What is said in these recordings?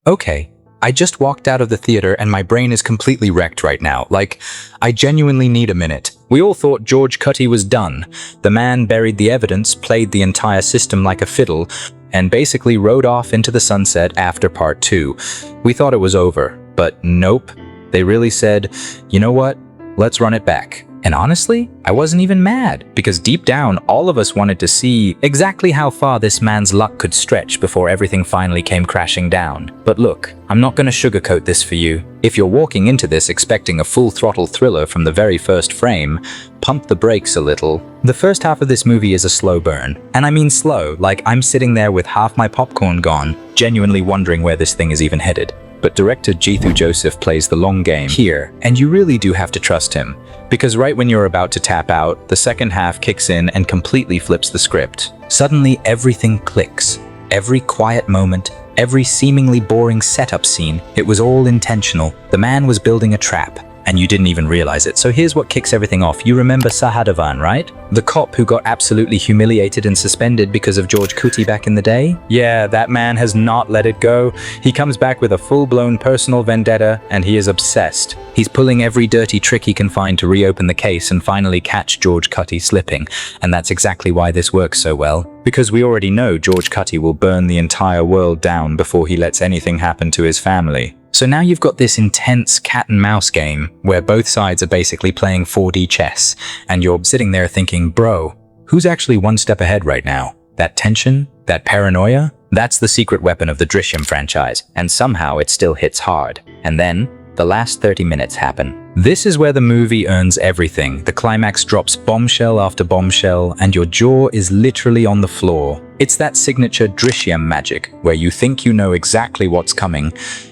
Okay, I just walked out of the theater and my brain is completely wrecked right now. Like, I genuinely need a minute. We all thought Georgekutty was done. The man buried the evidence, played the entire system like a fiddle, and basically rode off into the sunset after part 2. We thought it was over, but nope. They really said, you know what? Let's run it back. And honestly, I wasn't even mad, because deep down, all of us wanted to see exactly how far this man's luck could stretch before everything finally came crashing down. But look, I'm not going to sugarcoat this for you. If you're walking into this expecting a full-throttle thriller from the very first frame, pump the brakes a little. The first half of this movie is a slow burn. And I mean slow, like I'm sitting there with half my popcorn gone, genuinely wondering where this thing is even headed. But director Jeethu Joseph plays the long game here, and you really do have to trust him. Because right when you're about to tap out, the second half kicks in and completely flips the script. Suddenly everything clicks. Every quiet moment, every seemingly boring setup scene, it was all intentional. The man was building a trap, and you didn't even realize it. So here's what kicks everything off. You remember Sahadavan, right? The cop who got absolutely humiliated and suspended because of Georgekutty back in the day? Yeah, that man has not let it go. He comes back with a full-blown personal vendetta, and he is obsessed. He's pulling every dirty trick he can find to reopen the case and finally catch Georgekutty slipping. And that's exactly why this works so well. Because we already know Georgekutty will burn the entire world down before he lets anything happen to his family. So now you've got this intense cat and mouse game where both sides are basically playing 4D chess, and you're sitting there thinking, bro, who's actually one step ahead right now? That tension? That paranoia? That's the secret weapon of the Drishyam franchise, and somehow it still hits hard. And then, the last 30 minutes happen. This is where the movie earns everything. The climax drops bombshell after bombshell, and your jaw is literally on the floor. It's that signature Drishyam magic, where you think you know exactly what's coming,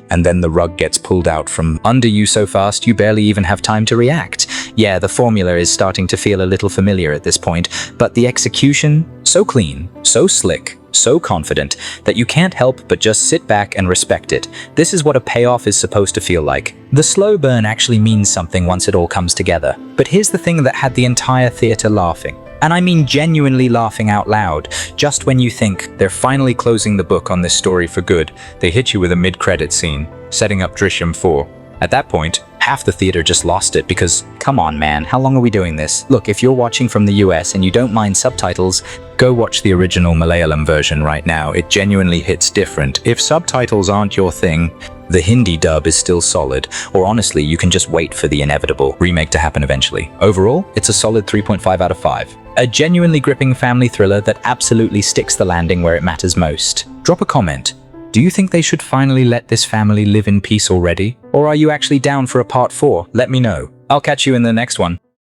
and then the rug gets pulled out from under you so fast you barely even have time to react. Yeah, the formula is starting to feel a little familiar at this point, but the execution, so clean, so slick, so confident, that you can't help but just sit back and respect it. This is what a payoff is supposed to feel like. The slow burn actually means something once it all comes together. But here's the thing that had the entire theater laughing. And I mean genuinely laughing out loud. Just when you think they're finally closing the book on this story for good, they hit you with a mid-credit scene, setting up Drishyam 4. At that point, half the theater just lost it because, come on man, how long are we doing this? Look, if you're watching from the US and you don't mind subtitles, go watch the original Malayalam version right now. It genuinely hits different. If subtitles aren't your thing, the Hindi dub is still solid, or honestly, you can just wait for the inevitable remake to happen eventually. Overall, it's a solid 3.5 out of 5. A genuinely gripping family thriller that absolutely sticks the landing where it matters most. Drop a comment. Do you think they should finally let this family live in peace already? Or are you actually down for a part 4? Let me know. I'll catch you in the next one.